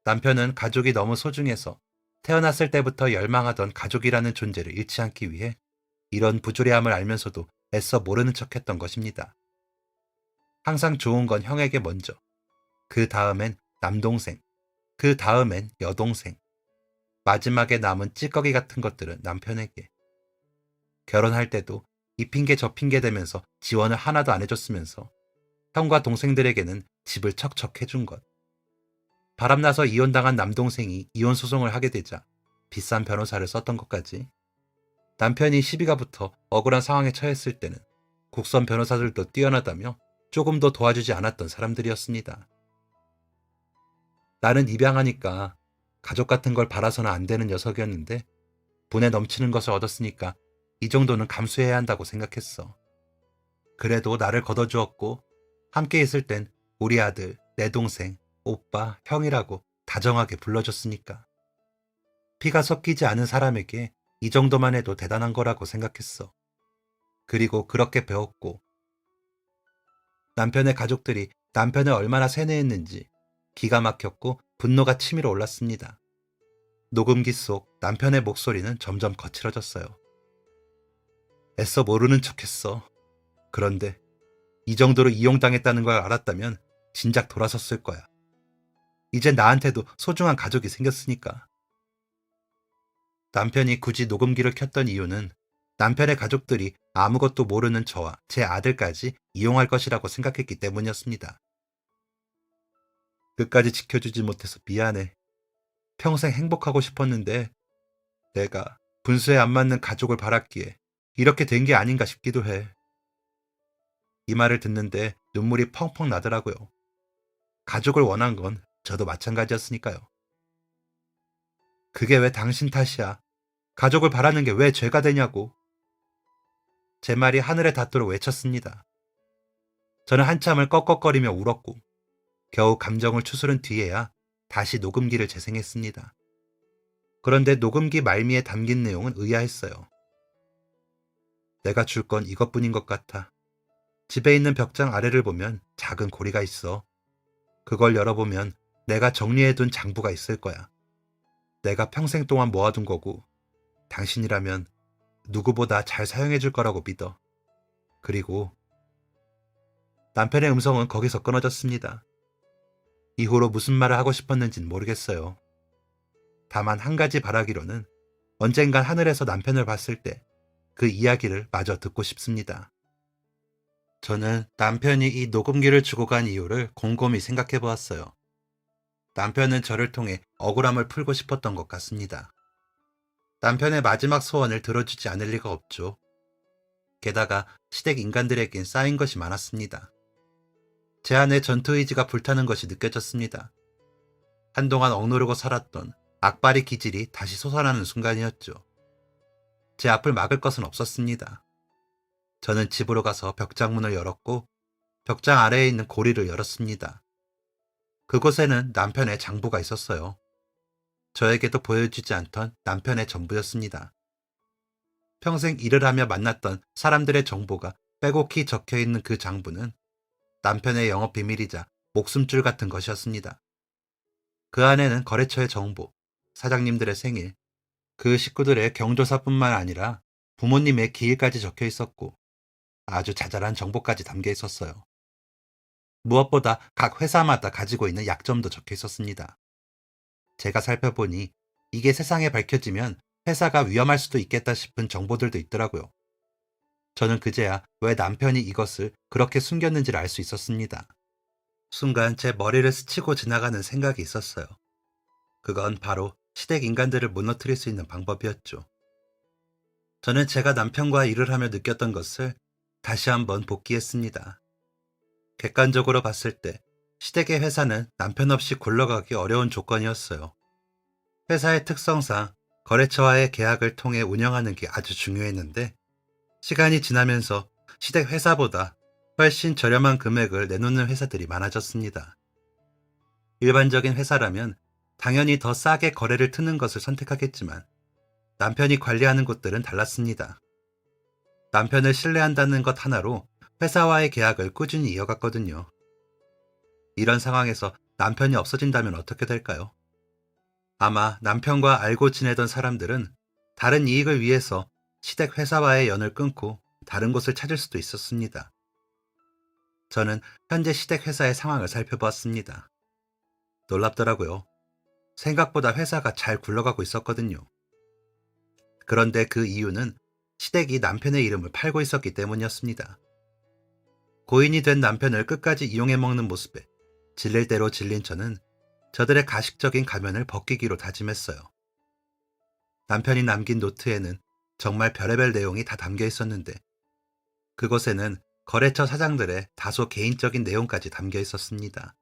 남편은 가족이 너무 소중해서 태어났을 때부터 열망하던 가족이라는 존재를 잃지 않기 위해 이런 부조리함을 알면서도 애써 모르는 척했던 것입니다. 항상 좋은 건 형에게 먼저, 그 다음엔 남동생, 그 다음엔 여동생, 마지막에 남은 찌꺼기 같은 것들은 남편에게. 결혼할 때도 이 핑계 저 핑계 대면서 지원을 하나도 안 해줬으면서 형과 동생들에게는 집을 척척 해준 것. 바람나서 이혼당한 남동생이 이혼 소송을 하게 되자 비싼 변호사를 썼던 것까지. 남편이 시비가 붙어 억울한 상황에 처했을 때는 국선 변호사들도 뛰어나다며 조금 더 도와주지 않았던 사람들이었습니다. 나는 입양하니까 가족 같은 걸 바라서는 안 되는 녀석이었는데 분에 넘치는 것을 얻었으니까 이 정도는 감수해야 한다고 생각했어. 그래도 나를 걷어주었고 함께 있을 땐 우리 아들, 내 동생, 오빠, 형이라고 다정하게 불러줬으니까. 피가 섞이지 않은 사람에게 이 정도만 해도 대단한 거라고 생각했어. 그리고 그렇게 배웠고 남편의 가족들이 남편을 얼마나 세뇌했는지 기가 막혔고 분노가 치밀어 올랐습니다. 녹음기 속 남편의 목소리는 점점 거칠어졌어요. 애써 모르는 척했어. 그런데 이 정도로 이용당했다는 걸 알았다면 진작 돌아섰을 거야. 이제 나한테도 소중한 가족이 생겼으니까. 남편이 굳이 녹음기를 켰던 이유는 남편의 가족들이 아무것도 모르는 저와 제 아들까지 이용할 것이라고 생각했기 때문이었습니다. 끝까지 지켜주지 못해서 미안해. 평생 행복하고 싶었는데 내가 분수에 안 맞는 가족을 바랐기에 이렇게 된 게 아닌가 싶기도 해. 이 말을 듣는데 눈물이 펑펑 나더라고요. 가족을 원한 건 저도 마찬가지였으니까요. 그게 왜 당신 탓이야? 가족을 바라는 게 왜 죄가 되냐고. 제 말이 하늘에 닿도록 외쳤습니다. 저는 한참을 꺽꺽거리며 울었고 겨우 감정을 추스른 뒤에야 다시 녹음기를 재생했습니다. 그런데 녹음기 말미에 담긴 내용은 의아했어요. 내가 줄 건 이것뿐인 것 같아. 집에 있는 벽장 아래를 보면 작은 고리가 있어. 그걸 열어보면 내가 정리해둔 장부가 있을 거야. 내가 평생 동안 모아둔 거고 당신이라면 누구보다 잘 사용해줄 거라고 믿어. 그리고 남편의 음성은 거기서 끊어졌습니다. 이후로 무슨 말을 하고 싶었는진 모르겠어요. 다만 한 가지 바라기로는 언젠간 하늘에서 남편을 봤을 때 그 이야기를 마저 듣고 싶습니다. 저는 남편이 이 녹음기를 주고 간 이유를 곰곰이 생각해 보았어요. 남편은 저를 통해 억울함을 풀고 싶었던 것 같습니다. 남편의 마지막 소원을 들어주지 않을 리가 없죠. 게다가 시댁 인간들에겐 쌓인 것이 많았습니다. 제 안에 전투의지가 불타는 것이 느껴졌습니다. 한동안 억누르고 살았던 악바리 기질이 다시 솟아나는 순간이었죠. 제 앞을 막을 것은 없었습니다. 저는 집으로 가서 벽장문을 열었고 벽장 아래에 있는 고리를 열었습니다. 그곳에는 남편의 장부가 있었어요. 저에게도 보여주지 않던 남편의 전부였습니다. 평생 일을 하며 만났던 사람들의 정보가 빼곡히 적혀 있는 그 장부는 남편의 영업 비밀이자 목숨줄 같은 것이었습니다. 그 안에는 거래처의 정보, 사장님들의 생일, 그 식구들의 경조사뿐만 아니라 부모님의 기일까지 적혀 있었고 아주 자잘한 정보까지 담겨 있었어요. 무엇보다 각 회사마다 가지고 있는 약점도 적혀 있었습니다. 제가 살펴보니 이게 세상에 밝혀지면 회사가 위험할 수도 있겠다 싶은 정보들도 있더라고요. 저는 그제야 왜 남편이 이것을 그렇게 숨겼는지를 알 수 있었습니다. 순간 제 머리를 스치고 지나가는 생각이 있었어요. 그건 바로 시댁 인간들을 무너뜨릴 수 있는 방법이었죠. 저는 제가 남편과 일을 하며 느꼈던 것을 다시 한번 복기했습니다. 객관적으로 봤을 때 시댁의 회사는 남편 없이 굴러가기 어려운 조건이었어요. 회사의 특성상 거래처와의 계약을 통해 운영하는 게 아주 중요했는데 시간이 지나면서 시댁 회사보다 훨씬 저렴한 금액을 내놓는 회사들이 많아졌습니다. 일반적인 회사라면 당연히 더 싸게 거래를 트는 것을 선택하겠지만 남편이 관리하는 곳들은 달랐습니다. 남편을 신뢰한다는 것 하나로 회사와의 계약을 꾸준히 이어갔거든요. 이런 상황에서 남편이 없어진다면 어떻게 될까요? 아마 남편과 알고 지내던 사람들은 다른 이익을 위해서 시댁 회사와의 연을 끊고 다른 곳을 찾을 수도 있었습니다. 저는 현재 시댁 회사의 상황을 살펴보았습니다. 놀랍더라고요. 생각보다 회사가 잘 굴러가고 있었거든요. 그런데 그 이유는 시댁이 남편의 이름을 팔고 있었기 때문이었습니다. 고인이 된 남편을 끝까지 이용해 먹는 모습에 질릴 대로 질린 저는 저들의 가식적인 가면을 벗기기로 다짐했어요. 남편이 남긴 노트에는 정말 별의별 내용이 다 담겨 있었는데 그곳에는 거래처 사장들의 다소 개인적인 내용까지 담겨 있었습니다.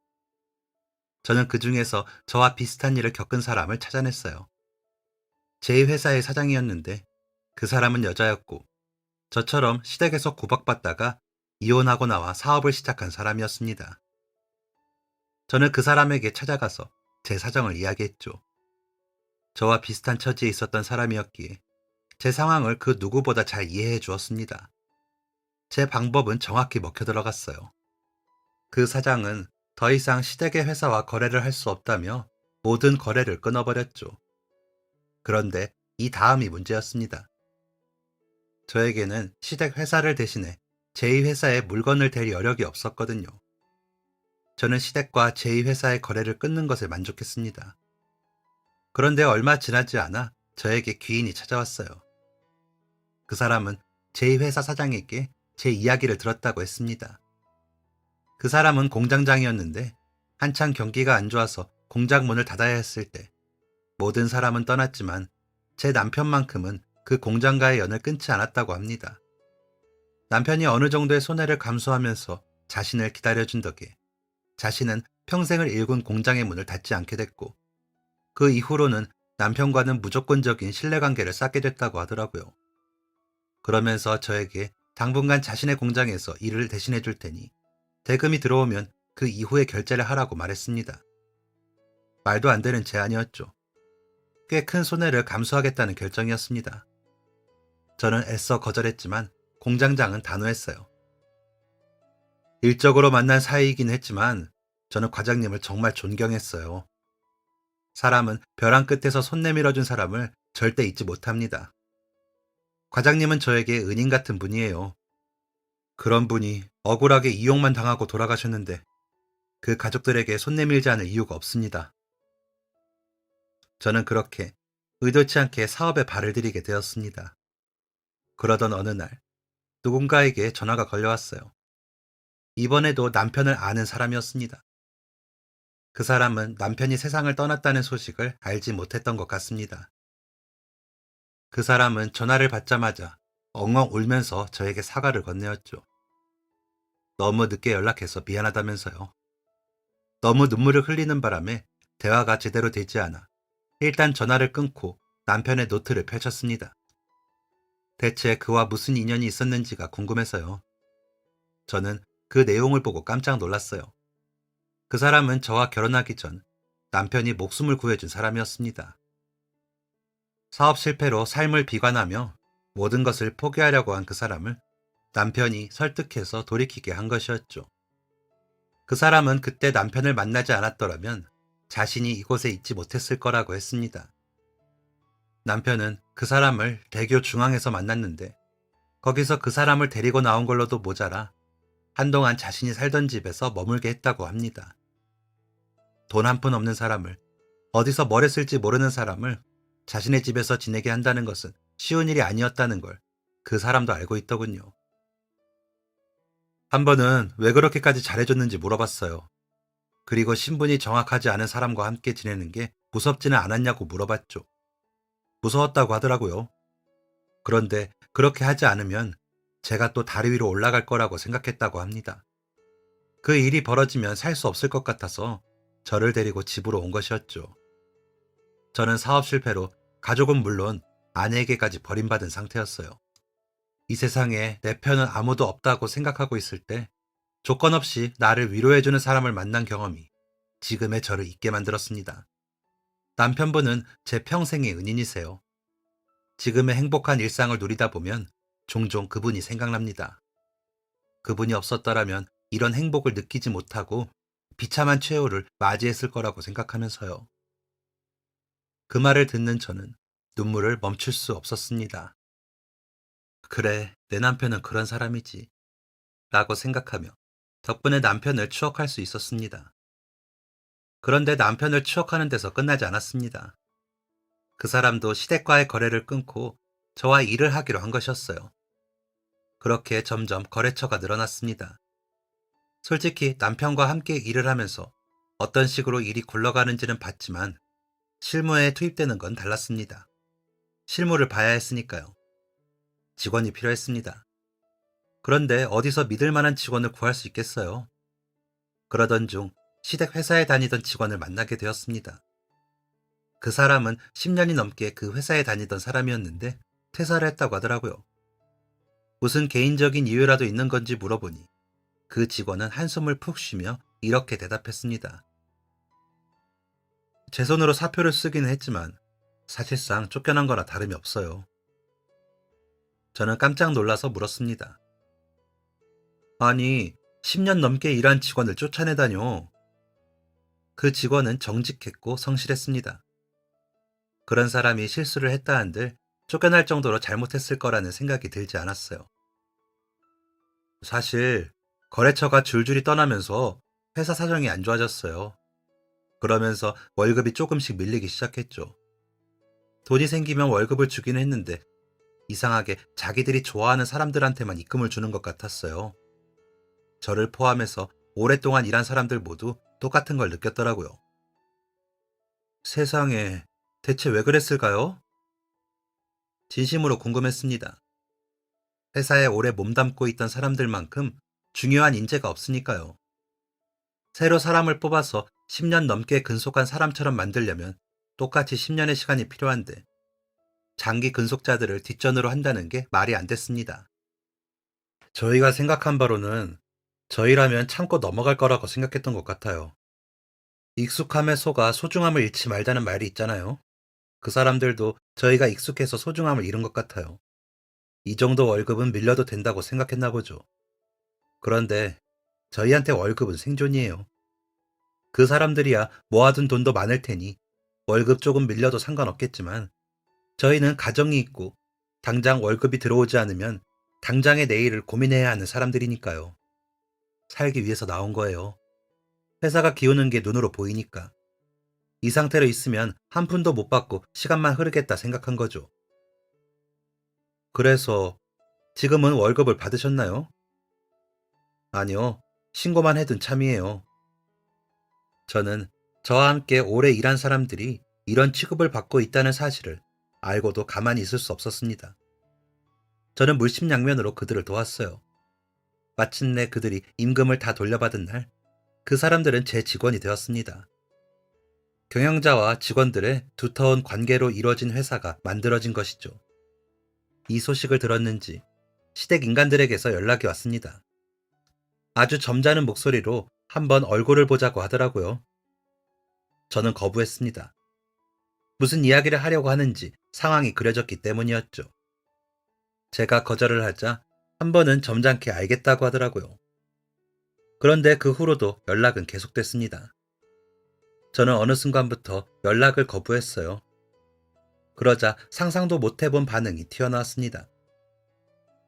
저는 그 중에서 저와 비슷한 일을 겪은 사람을 찾아냈어요. 제 회사의 사장이었는데 그 사람은 여자였고 저처럼 시댁에서 구박받다가 이혼하고 나와 사업을 시작한 사람이었습니다. 저는 그 사람에게 찾아가서 제 사정을 이야기했죠. 저와 비슷한 처지에 있었던 사람이었기에 제 상황을 그 누구보다 잘 이해해 주었습니다. 제 방법은 정확히 먹혀 들어갔어요. 그 사장은 더 이상 시댁의 회사와 거래를 할 수 없다며 모든 거래를 끊어버렸죠. 그런데 이 다음이 문제였습니다. 저에게는 시댁 회사를 대신해 제2회사에 물건을 댈 여력이 없었거든요. 저는 시댁과 제2회사의 거래를 끊는 것에 만족했습니다. 그런데 얼마 지나지 않아 저에게 귀인이 찾아왔어요. 그 사람은 제2회사 사장에게 제 이야기를 들었다고 했습니다. 그 사람은 공장장이었는데 한창 경기가 안 좋아서 공장 문을 닫아야 했을 때 모든 사람은 떠났지만 제 남편만큼은 그 공장과의 연을 끊지 않았다고 합니다. 남편이 어느 정도의 손해를 감수하면서 자신을 기다려준 덕에 자신은 평생을 일군 공장의 문을 닫지 않게 됐고 그 이후로는 남편과는 무조건적인 신뢰관계를 쌓게 됐다고 하더라고요. 그러면서 저에게 당분간 자신의 공장에서 일을 대신해 줄 테니 대금이 들어오면 그 이후에 결제를 하라고 말했습니다. 말도 안 되는 제안이었죠. 꽤 큰 손해를 감수하겠다는 결정이었습니다. 저는 애써 거절했지만 공장장은 단호했어요. 일적으로 만난 사이이긴 했지만 저는 과장님을 정말 존경했어요. 사람은 벼랑 끝에서 손 내밀어준 사람을 절대 잊지 못합니다. 과장님은 저에게 은인 같은 분이에요. 그런 분이 억울하게 이용만 당하고 돌아가셨는데 그 가족들에게 손 내밀지 않을 이유가 없습니다. 저는 그렇게 의도치 않게 사업에 발을 들이게 되었습니다. 그러던 어느 날 누군가에게 전화가 걸려왔어요. 이번에도 남편을 아는 사람이었습니다. 그 사람은 남편이 세상을 떠났다는 소식을 알지 못했던 것 같습니다. 그 사람은 전화를 받자마자 엉엉 울면서 저에게 사과를 건네었죠. 너무 늦게 연락해서 미안하다면서요. 너무 눈물을 흘리는 바람에 대화가 제대로 되지 않아 일단 전화를 끊고 남편의 노트를 펼쳤습니다. 대체 그와 무슨 인연이 있었는지가 궁금해서요. 저는 그 내용을 보고 깜짝 놀랐어요. 그 사람은 저와 결혼하기 전 남편이 목숨을 구해준 사람이었습니다. 사업 실패로 삶을 비관하며 모든 것을 포기하려고 한 그 사람을 남편이 설득해서 돌이키게 한 것이었죠. 그 사람은 그때 남편을 만나지 않았더라면 자신이 이곳에 있지 못했을 거라고 했습니다. 남편은 그 사람을 대교 중앙에서 만났는데 거기서 그 사람을 데리고 나온 걸로도 모자라 한동안 자신이 살던 집에서 머물게 했다고 합니다. 돈 한 푼 없는 사람을, 어디서 뭘 했을지 모르는 사람을 자신의 집에서 지내게 한다는 것은 쉬운 일이 아니었다는 걸 그 사람도 알고 있더군요. 한 번은 왜 그렇게까지 잘해줬는지 물어봤어요. 그리고 신분이 정확하지 않은 사람과 함께 지내는 게 무섭지는 않았냐고 물어봤죠. 무서웠다고 하더라고요. 그런데 그렇게 하지 않으면 제가 또 다리 위로 올라갈 거라고 생각했다고 합니다. 그 일이 벌어지면 살 수 없을 것 같아서 저를 데리고 집으로 온 것이었죠. 저는 사업 실패로 가족은 물론 아내에게까지 버림받은 상태였어요. 이 세상에 내 편은 아무도 없다고 생각하고 있을 때 조건 없이 나를 위로해주는 사람을 만난 경험이 지금의 저를 있게 만들었습니다. 남편분은 제 평생의 은인이세요. 지금의 행복한 일상을 누리다 보면 종종 그분이 생각납니다. 그분이 없었더라면 이런 행복을 느끼지 못하고 비참한 최후를 맞이했을 거라고 생각하면서요. 그 말을 듣는 저는 눈물을 멈출 수 없었습니다. 그래, 내 남편은 그런 사람이지. 라고 생각하며 덕분에 남편을 추억할 수 있었습니다. 그런데 남편을 추억하는 데서 끝나지 않았습니다. 그 사람도 시댁과의 거래를 끊고 저와 일을 하기로 한 것이었어요. 그렇게 점점 거래처가 늘어났습니다. 솔직히 남편과 함께 일을 하면서 어떤 식으로 일이 굴러가는지는 봤지만 실무에 투입되는 건 달랐습니다. 실무를 봐야 했으니까요. 직원이 필요했습니다. 그런데 어디서 믿을 만한 직원을 구할 수 있겠어요? 그러던 중 시댁 회사에 다니던 직원을 만나게 되었습니다. 그 사람은 10년이 넘게 그 회사에 다니던 사람이었는데 퇴사를 했다고 하더라고요. 무슨 개인적인 이유라도 있는 건지 물어보니 그 직원은 한숨을 푹 쉬며 이렇게 대답했습니다. 제 손으로 사표를 쓰기는 했지만 사실상 쫓겨난 거나 다름이 없어요. 저는 깜짝 놀라서 물었습니다. 아니, 10년 넘게 일한 직원을 쫓아내다뇨. 그 직원은 정직했고 성실했습니다. 그런 사람이 실수를 했다 한들 쫓겨날 정도로 잘못했을 거라는 생각이 들지 않았어요. 사실 거래처가 줄줄이 떠나면서 회사 사정이 안 좋아졌어요. 그러면서 월급이 조금씩 밀리기 시작했죠. 돈이 생기면 월급을 주긴 했는데 이상하게 자기들이 좋아하는 사람들한테만 입금을 주는 것 같았어요. 저를 포함해서 오랫동안 일한 사람들 모두 똑같은 걸 느꼈더라고요. 세상에, 대체 왜 그랬을까요? 진심으로 궁금했습니다. 회사에 오래 몸담고 있던 사람들만큼 중요한 인재가 없으니까요. 새로 사람을 뽑아서 10년 넘게 근속한 사람처럼 만들려면 똑같이 10년의 시간이 필요한데 장기 근속자들을 뒷전으로 한다는 게 말이 안 됐습니다. 저희가 생각한 바로는 저희라면 참고 넘어갈 거라고 생각했던 것 같아요. 익숙함에 속아 소중함을 잃지 말자는 말이 있잖아요. 그 사람들도 저희가 익숙해서 소중함을 잃은 것 같아요. 이 정도 월급은 밀려도 된다고 생각했나 보죠. 그런데 저희한테 월급은 생존이에요. 그 사람들이야 모아둔 돈도 많을 테니 월급 조금 밀려도 상관없겠지만 저희는 가정이 있고 당장 월급이 들어오지 않으면 당장의 내일을 고민해야 하는 사람들이니까요. 살기 위해서 나온 거예요. 회사가 기우는 게 눈으로 보이니까. 이 상태로 있으면 한 푼도 못 받고 시간만 흐르겠다 생각한 거죠. 그래서 지금은 월급을 받으셨나요? 아니요. 신고만 해둔 참이에요. 저는 저와 함께 오래 일한 사람들이 이런 취급을 받고 있다는 사실을 알고도 가만히 있을 수 없었습니다. 저는 물심양면으로 그들을 도왔어요. 마침내 그들이 임금을 다 돌려받은 날, 그 사람들은 제 직원이 되었습니다. 경영자와 직원들의 두터운 관계로 이루어진 회사가 만들어진 것이죠. 이 소식을 들었는지 시댁 인간들에게서 연락이 왔습니다. 아주 점잖은 목소리로 한번 얼굴을 보자고 하더라고요. 저는 거부했습니다. 무슨 이야기를 하려고 하는지 상황이 그려졌기 때문이었죠. 제가 거절을 하자 한 번은 점잖게 알겠다고 하더라고요. 그런데 그 후로도 연락은 계속됐습니다. 저는 어느 순간부터 연락을 거부했어요. 그러자 상상도 못 해본 반응이 튀어나왔습니다.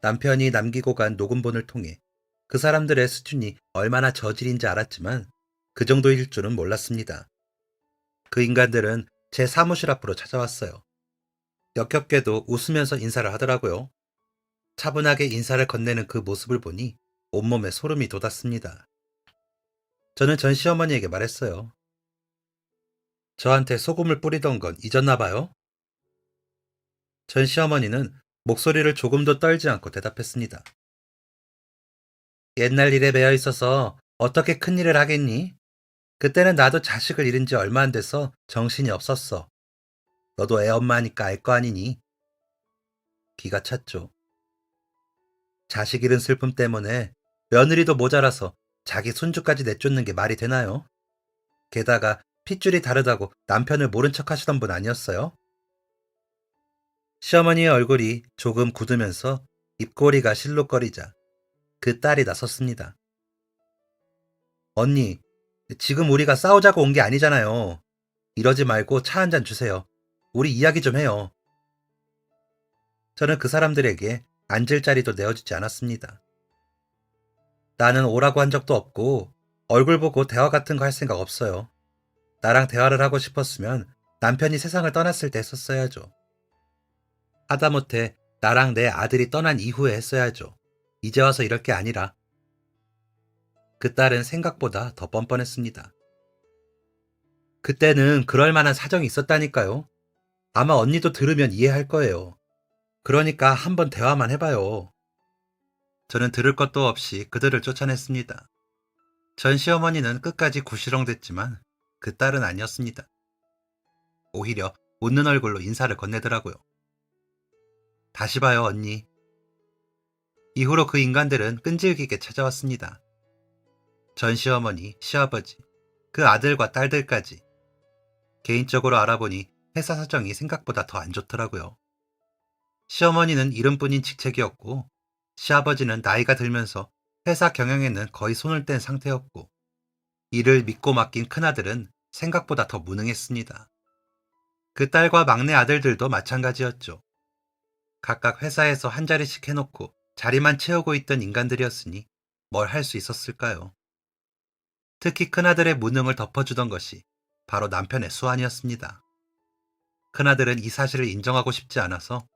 남편이 남기고 간 녹음본을 통해 그 사람들의 수준이 얼마나 저질인지 알았지만 그 정도일 줄은 몰랐습니다. 그 인간들은 제 사무실 앞으로 찾아왔어요. 역겹게도 웃으면서 인사를 하더라고요. 차분하게 인사를 건네는 그 모습을 보니 온몸에 소름이 돋았습니다. 저는 전 시어머니에게 말했어요. 저한테 소금을 뿌리던 건 잊었나 봐요? 전 시어머니는 목소리를 조금도 떨지 않고 대답했습니다. 옛날 일에 매여 있어서 어떻게 큰일을 하겠니? 그때는 나도 자식을 잃은 지 얼마 안 돼서 정신이 없었어. 너도 애 엄마니까 알 거 아니니? 기가 찼죠. 자식 잃은 슬픔 때문에 며느리도 모자라서 자기 손주까지 내쫓는 게 말이 되나요? 게다가 핏줄이 다르다고 남편을 모른 척 하시던 분 아니었어요? 시어머니의 얼굴이 조금 굳으면서 입꼬리가 실룩거리자 그 딸이 나섰습니다. 언니, 지금 우리가 싸우자고 온 게 아니잖아요. 이러지 말고 차 한 잔 주세요. 우리 이야기 좀 해요. 저는 그 사람들에게 앉을 자리도 내어주지 않았습니다. 나는 오라고 한 적도 없고 얼굴 보고 대화 같은 거 할 생각 없어요. 나랑 대화를 하고 싶었으면 남편이 세상을 떠났을 때 했었어야죠. 하다못해 나랑 내 아들이 떠난 이후에 했어야죠. 이제 와서 이럴 게 아니라. 그 딸은 생각보다 더 뻔뻔했습니다. 그때는 그럴 만한 사정이 있었다니까요. 아마 언니도 들으면 이해할 거예요. 그러니까 한번 대화만 해봐요. 저는 들을 것도 없이 그들을 쫓아냈습니다. 전 시어머니는 끝까지 구시렁댔지만 그 딸은 아니었습니다. 오히려 웃는 얼굴로 인사를 건네더라고요. 다시 봐요, 언니. 이후로 그 인간들은 끈질기게 찾아왔습니다. 전 시어머니, 시아버지, 그 아들과 딸들까지. 개인적으로 알아보니 회사 사정이 생각보다 더 안 좋더라고요. 시어머니는 이름뿐인 직책이었고, 시아버지는 나이가 들면서 회사 경영에는 거의 손을 뗀 상태였고, 일을 믿고 맡긴 큰아들은 생각보다 더 무능했습니다. 그 딸과 막내 아들들도 마찬가지였죠. 각각 회사에서 한 자리씩 해놓고 자리만 채우고 있던 인간들이었으니 뭘 할 수 있었을까요? 특히 큰아들의 무능을 덮어주던 것이 바로 남편의 수완이었습니다. 큰아들은 이 사실을 인정하고 싶지 않아서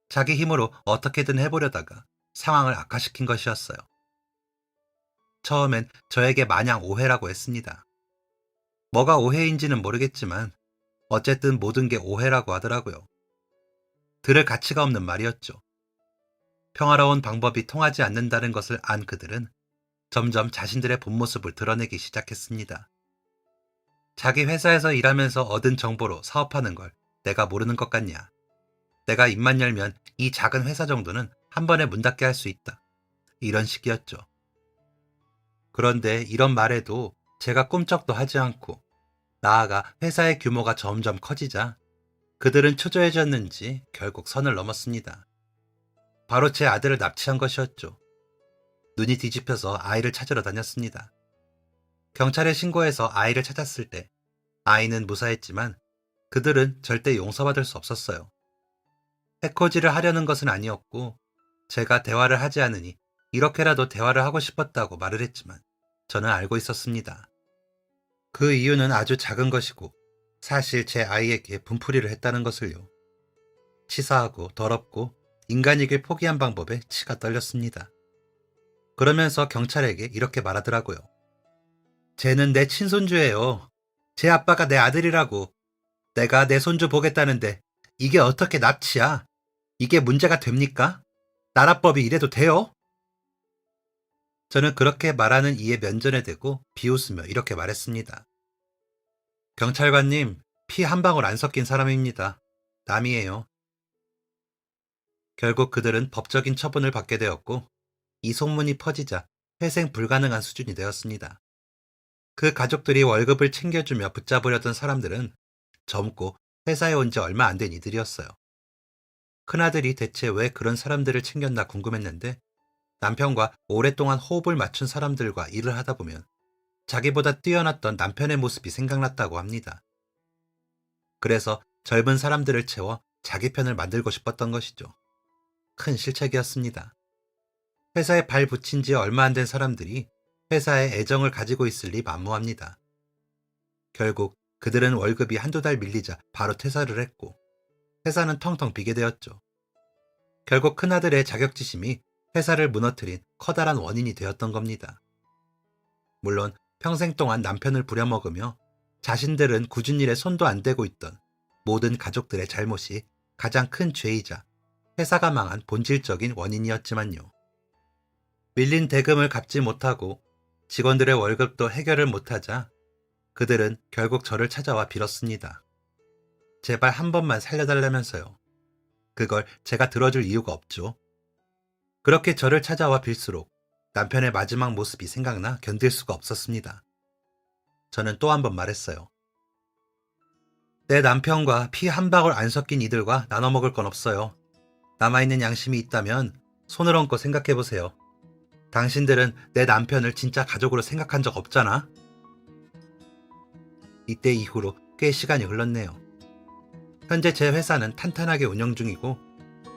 자기 힘으로 어떻게든 해보려다가 상황을 악화시킨 것이었어요. 처음엔 저에게 마냥 오해라고 했습니다. 뭐가 오해인지는 모르겠지만 어쨌든 모든 게 오해라고 하더라고요. 들을 가치가 없는 말이었죠. 평화로운 방법이 통하지 않는다는 것을 안 그들은 점점 자신들의 본 모습을 드러내기 시작했습니다. 자기 회사에서 일하면서 얻은 정보로 사업하는 걸 내가 모르는 것 같냐. 내가 입만 열면 이 작은 회사 정도는 한 번에 문 닫게 할 수 있다. 이런 식이었죠. 그런데 이런 말에도 제가 꿈쩍도 하지 않고 나아가 회사의 규모가 점점 커지자 그들은 초조해졌는지 결국 선을 넘었습니다. 바로 제 아들을 납치한 것이었죠. 눈이 뒤집혀서 아이를 찾으러 다녔습니다. 경찰에 신고해서 아이를 찾았을 때 아이는 무사했지만 그들은 절대 용서받을 수 없었어요. 해코지를 하려는 것은 아니었고 제가 대화를 하지 않으니 이렇게라도 대화를 하고 싶었다고 말을 했지만 저는 알고 있었습니다. 그 이유는 아주 작은 것이고 사실 제 아이에게 분풀이를 했다는 것을요. 치사하고 더럽고 인간이길 포기한 방법에 치가 떨렸습니다. 그러면서 경찰에게 이렇게 말하더라고요. 쟤는 내 친손주예요. 제 아빠가 내 아들이라고. 내가 내 손주 보겠다는데 이게 어떻게 납치야? 이게 문제가 됩니까? 나라법이 이래도 돼요? 저는 그렇게 말하는 이에 면전에 대고 비웃으며 이렇게 말했습니다. 경찰관님, 피 한 방울 안 섞인 사람입니다. 남이에요. 결국 그들은 법적인 처분을 받게 되었고 이 소문이 퍼지자 회생 불가능한 수준이 되었습니다. 그 가족들이 월급을 챙겨주며 붙잡으려던 사람들은 젊고 회사에 온 지 얼마 안 된 이들이었어요. 큰아들이 대체 왜 그런 사람들을 챙겼나 궁금했는데 남편과 오랫동안 호흡을 맞춘 사람들과 일을 하다 보면 자기보다 뛰어났던 남편의 모습이 생각났다고 합니다. 그래서 젊은 사람들을 채워 자기 편을 만들고 싶었던 것이죠. 큰 실책이었습니다. 회사에 발 붙인 지 얼마 안 된 사람들이 회사에 애정을 가지고 있을 리 만무합니다. 결국 그들은 월급이 한두 달 밀리자 바로 퇴사를 했고 회사는 텅텅 비게 되었죠. 결국 큰아들의 자격지심이 회사를 무너뜨린 커다란 원인이 되었던 겁니다. 물론 평생 동안 남편을 부려먹으며 자신들은 굳은 일에 손도 안 대고 있던 모든 가족들의 잘못이 가장 큰 죄이자 회사가 망한 본질적인 원인이었지만요. 밀린 대금을 갚지 못하고 직원들의 월급도 해결을 못하자 그들은 결국 저를 찾아와 빌었습니다. 제발 한 번만 살려달라면서요. 그걸 제가 들어줄 이유가 없죠. 그렇게 저를 찾아와 빌수록 남편의 마지막 모습이 생각나 견딜 수가 없었습니다. 저는 또 한 번 말했어요. 내 남편과 피 한 방울 안 섞인 이들과 나눠 먹을 건 없어요. 남아있는 양심이 있다면 손을 얹고 생각해보세요. 당신들은 내 남편을 진짜 가족으로 생각한 적 없잖아? 이때 이후로 꽤 시간이 흘렀네요. 현재 제 회사는 탄탄하게 운영 중이고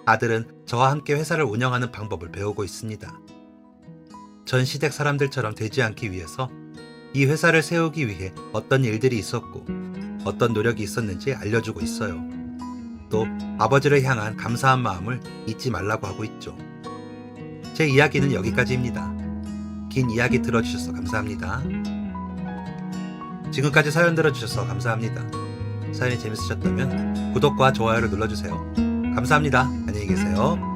아들은 저와 함께 회사를 운영하는 방법을 배우고 있습니다. 전 시댁 사람들처럼 되지 않기 위해서 이 회사를 세우기 위해 어떤 일들이 있었고 어떤 노력이 있었는지 알려주고 있어요. 또 아버지를 향한 감사한 마음을 잊지 말라고 하고 있죠. 제 이야기는 여기까지입니다. 긴 이야기 들어주셔서 감사합니다. 지금까지 사연 들어주셔서 감사합니다. 사연이 재밌으셨다면 구독과 좋아요를 눌러주세요. 감사합니다. 안녕히 계세요.